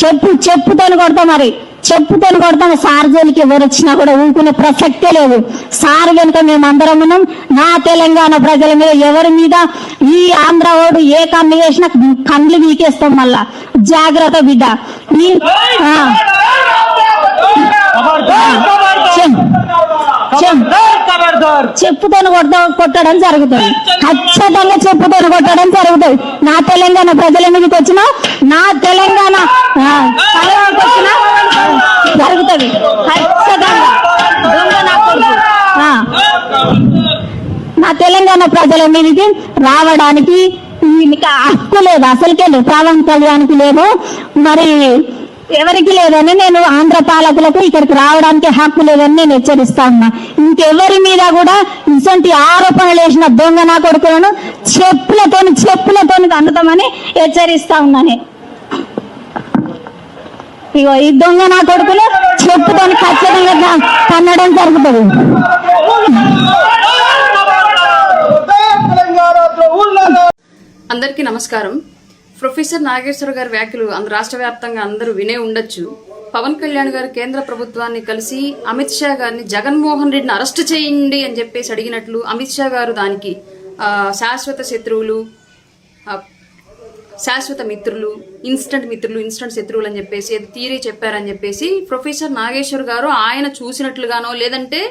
చెప్పుతోని కొడతాం, మరి చెప్పుతోని కొడతాం. సార్ జోలికి ఎవరు వచ్చినా కూడా ఊరుకునే ప్రసక్తే లేదు. సార్ వెనుక మేమందరం ఉన్నాం. నా తెలంగాణ ప్రజల మీద ఎవరి మీద ఈ ఆంధ్ర ఓడు ఏ కన్ను వేసినా కండ్లు వీకేస్తాం. మళ్ళా జాగ్రత్త బిడ్డ. చెప్పుతోని కొట్టడం జరుగుతుంది. ఖచ్చితంగా చెప్పుతోని కొట్టడం జరుగుతుంది. నా తెలంగాణ ప్రజల మీదకి వచ్చినా, నా తెలంగాణ వచ్చినా జరుగుతుంది ఖచ్చితంగా. నా తెలంగాణ ప్రజల మీదకి రావడానికి హక్కు లేదు, అసలుకే లేదు, పవన్ కళ్యాణ్కి లేదు, మరి ఎవరికి లేదని నేను ఆంధ్ర పాలకులకు ఇక్కడికి రావడానికి హక్కు లేదని నేను హెచ్చరిస్తా ఉన్నా. ఇంకెవరి మీద కూడా ఇటువంటి ఆరోపణలు వేసిన దొంగ నా కొడుకులను చెప్పులతోని అందుతామని హెచ్చరిస్తా ఉన్నాను. ఇగో ఈ దొంగ నా కొడుకులు చెప్పుతోని ఖచ్చితంగా కన్నడం జరుగుతుంది. అందరికీ నమస్కారం. ప్రొఫెసర్ నాగేశ్వర గారి వ్యాఖ్యలు రాష్ట్ర వ్యాప్తంగా అందరూ వినే ఉండొచ్చు. పవన్ కళ్యాణ్ గారు కేంద్ర ప్రభుత్వాన్ని కలిసి అమిత్ షా గారిని జగన్మోహన్ రెడ్డిని అరెస్ట్ చేయండి అని చెప్పేసి అడిగినట్లు, అమిత్ షా గారు దానికి శాశ్వత శత్రువులు, శాశ్వత మిత్రులు, ఇన్స్టంట్ శత్రువులు అని చెప్పేసి థియరీ చెప్పారని చెప్పేసి ప్రొఫెసర్ నాగేశ్వర్ గారు ఆయన చూసినట్లుగానో, లేదంటే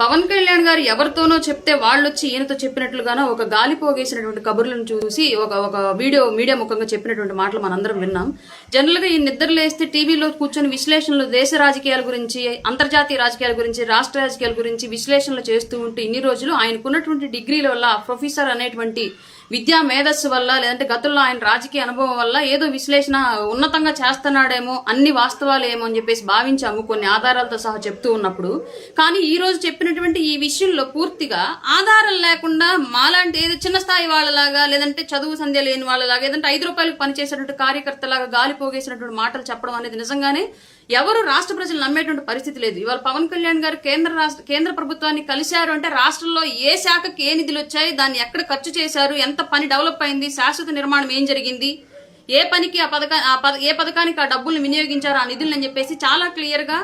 పవన్ కళ్యాణ్ గారు ఎవరితోనో చెప్తే వాళ్ళు వచ్చి ఈయనతో చెప్పినట్లుగానో ఒక గాలి పోగేసినటువంటి కబుర్లను చూసి ఒక మీడియా ముఖంగా చెప్పినటువంటి మాటలు మనందరం విన్నాం. జనరల్ గా ఈ నిద్రలేస్తే టీవీలో కూర్చొని విశ్లేషణలు, దేశ రాజకీయాల గురించి, అంతర్జాతీయ రాజకీయాల గురించి, రాష్ట్ర రాజకీయాల గురించి విశ్లేషణలు చేస్తూ ఉంటే ఇన్ని రోజులు ఆయనకున్నటువంటి డిగ్రీల వల్ల, ప్రొఫెసర్ అనేటువంటి విద్యా మేధస్సు వల్ల, లేదంటే గతంలో ఆయన రాజకీయ అనుభవం వల్ల ఏదో విశ్లేషణ ఉన్నతంగా చేస్తున్నాడేమో, అన్ని వాస్తవాలు ఏమో అని చెప్పేసి భావించాము కొన్ని ఆధారాలతో సహా చెప్తూ ఉన్నప్పుడు. కానీ ఈ రోజు చెప్పినటువంటి ఈ విషయంలో పూర్తిగా ఆధారం లేకుండా మాలాంటి ఏదో చిన్న స్థాయి వాళ్ళలాగా, లేదంటే చదువు సంధ్య లేని వాళ్ళలాగా, లేదంటే 5 రూపాయలకు పనిచేసేటువంటి కార్యకర్తలాగా గాలి పోగేసినటువంటి మాటలు చెప్పడం అనేది నిజంగానే ఎవరు రాష్ట్ర ప్రజలు నమ్మేటువంటి పరిస్థితి లేదు. ఇవాళ పవన్ కళ్యాణ్ గారు కేంద్ర ప్రభుత్వాన్ని కలిశారు అంటే రాష్ట్రంలో ఏ శాఖకి ఏ నిధులు వచ్చాయి, దాన్ని ఎక్కడ ఖర్చు చేశారు, ఎంత పని డెవలప్ అయింది, శాశ్వత నిర్మాణం ఏం జరిగింది, ఏ పనికి ఏ పథకానికి ఆ డబ్బుల్ని వినియోగించారు, ఆ నిధులు అని చెప్పేసి చాలా క్లియర్ గా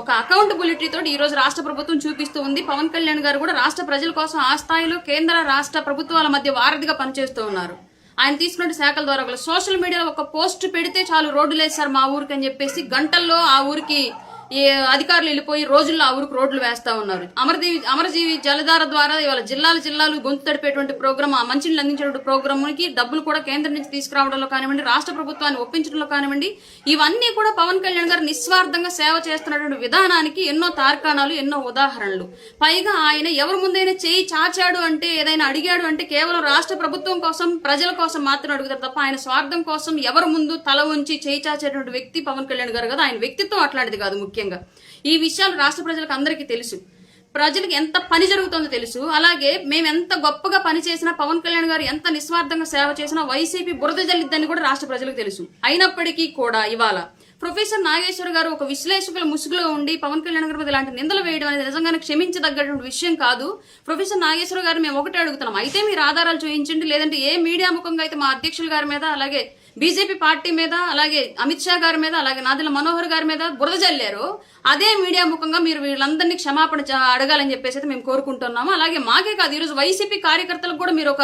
ఒక అకౌంటబిలిటీ తోటి ఈ రోజు రాష్ట్ర ప్రభుత్వం చూపిస్తూ ఉంది. పవన్ కళ్యాణ్ గారు కూడా రాష్ట్ర ప్రజల కోసం ఆ స్థాయిలో కేంద్ర రాష్ట్ర ప్రభుత్వాల మధ్య వారధిగా పనిచేస్తూ ఉన్నారు. ఆయన తీసుకున్న శాఖల ద్వారా సోషల్ మీడియాలో ఒక పోస్ట్ పెడితే చాలు, రోడ్డు లేదు సార్ మా ఊరికి అని చెప్పేసి గంటల్లో ఆ ఊరికి అధికారులు వెళ్ళిపోయి రోజుల్లో ఆ ఊరికి రోడ్లు వేస్తా ఉన్నారు. అమరజీవి జలధార ద్వారా ఇవాళ జిల్లాలు గొంతు తడిపేటువంటి ప్రోగ్రామ్, ఆ మంచినీళ్ళు అందించేటువంటి ప్రోగ్రామ్ కి డబ్బులు కూడా కేంద్రం నుంచి తీసుకురావడంలో కానివ్వండి, రాష్ట్ర ప్రభుత్వాన్ని ఒప్పించడంలో కానివ్వండి, ఇవన్నీ కూడా పవన్ కళ్యాణ్ గారు నిస్వార్థంగా సేవ చేస్తున్నటువంటి విధానానికి ఎన్నో తార్కాణాలు, ఎన్నో ఉదాహరణలు. పైగా ఆయన ఎవరి ముందైనా చేయి చాచాడు అంటే, ఏదైనా అడిగాడు అంటే కేవలం రాష్ట్ర ప్రభుత్వం కోసం, ప్రజల కోసం మాత్రం అడుగుతారు తప్ప ఆయన స్వార్థం కోసం ఎవరి ముందు తల ఉంచి చేయి చాచేటువంటి వ్యక్తి పవన్ కళ్యాణ్ గారు కదా. ఆయన వ్యక్తిత్వం అట్లాంటిది కాదు. ముఖ్యంగా ఈ విషయాలు రాష్ట్ర ప్రజలకు అందరికీ తెలుసు. ప్రజలకు ఎంత పని జరుగుతుందో తెలుసు. అలాగే మేము ఎంత గొప్పగా పని చేసినా, పవన్ కళ్యాణ్ గారు ఎంత నిస్వార్థంగా సేవ చేసినా వైసీపీ బురద జల్లిద్దని కూడా రాష్ట్ర ప్రజలకు తెలుసు. అయినప్పటికీ కూడా ఇవాళ ప్రొఫెసర్ నాగేశ్వర్ గారు ఒక విశ్లేషకుల ముసుగులో ఉండి పవన్ కళ్యాణ్ గారి మీద ఇలాంటి నిందలు వేయడం అనేది నిజంగానే క్షమించదగ్గటువంటి విషయం కాదు. ప్రొఫెసర్ నాగేశ్వర్ గారు మేము ఒకటే అడుగుతున్నాం, అయితే మీరు ఆధారాలు చూపించండి, లేదంటే ఏ మీడియా ముఖంగా అయితే మా అధ్యక్షుల గారి మీద, అలాగే బీజేపీ పార్టీ మీద, అలాగే అమిత్ షా గారి మీద, అలాగే నాదెళ్ల మనోహర్ గారి మీద బురద జల్లారు, అదే మీడియా ముఖంగా మీరు వీళ్ళందరినీ క్షమాపణ అడగాలని చెప్పేసి అయితే మేము కోరుకుంటున్నాము. అలాగే మాకే కాదు, ఈరోజు వైసీపీ కార్యకర్తలకు కూడా మీరు ఒక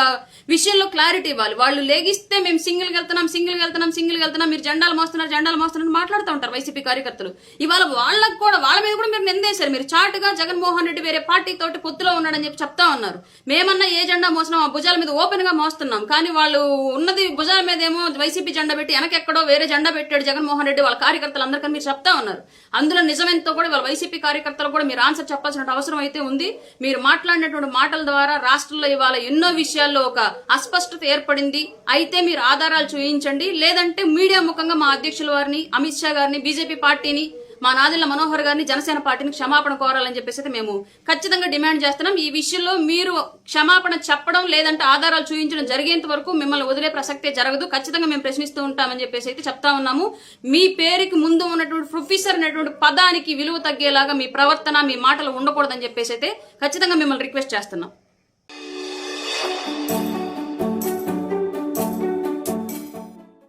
విషయంలో క్లారిటీ ఇవ్వాలి. వాళ్ళు లేగిస్తే మేము సింగిల్ వెళ్తున్నాం, మీరు జెండాలు మోస్తున్నారు మాట్లాడుతూ ఉంటారు వైసీపీ కార్యకర్తలు. ఇవాళ వాళ్ళకు కూడా, వాళ్ళ మీద కూడా మీరు నిందేశారు. మీరు చాటుగా జగన్మోహన్ రెడ్డి వేరే పార్టీ తోటి పొత్తులో ఉన్నాడని చెప్పి చెప్తా ఉన్నారు. మేమన్నా ఏ జెండా మోసినాం, ఆ భుజాల మీద ఓపెన్ గా మోస్తున్నాం, కానీ వాళ్ళు ఉన్నది భుజాల మీద ఏమో వైసీపీ జెండా పెట్టి వెనకెక్కడో వేరే జెండా పెట్టాడు జగన్మోహన్ రెడ్డి వాళ్ళ కార్యకర్తలు అందరికీ మీరు చెప్తా ఉన్నారు. అందులో నిజమెంతో కూడా వాళ్ళ వైసీపీ కార్యకర్తలు కూడా మీరు ఆన్సర్ చెప్పాల్సిన అవసరం అయితే ఉంది. మీరు మాట్లాడినటువంటి మాటల ద్వారా రాష్ట్రంలో ఇవాళ ఎన్నో విషయాల్లో ఒక అస్పష్టత ఏర్పడింది. అయితే మీరు ఆధారాలు చూపించండి, లేదంటే మీడియా ముఖంగా మా అధ్యక్షుల వారిని, అమిత్ షా గారిని, బీజేపీ పార్టీని, మా నాదెళ్ల మనోహర్ గారిని, జనసేన పార్టీని క్షమాపణ కోరాలని చెప్పేసి అయితే మేము ఖచ్చితంగా డిమాండ్ చేస్తున్నాం. ఈ విషయంలో మీరు క్షమాపణ చెప్పడం, లేదంటే ఆధారాలు చూపించడం జరిగేంత వరకు మిమ్మల్ని వదిలే ప్రసక్తే జరగదు. ఖచ్చితంగా మేము ప్రశ్నిస్తూ ఉంటామని చెప్పేసి అయితే చెప్తా ఉన్నాము. మీ పేరుకి ముందు ఉన్నటువంటి ప్రొఫెసర్ అనేటువంటి పదానికి విలువ తగ్గేలాగా మీ ప్రవర్తన, మీ మాటలు ఉండకూడదని చెప్పేసి అయితే ఖచ్చితంగా మిమ్మల్ని రిక్వెస్ట్ చేస్తున్నాం.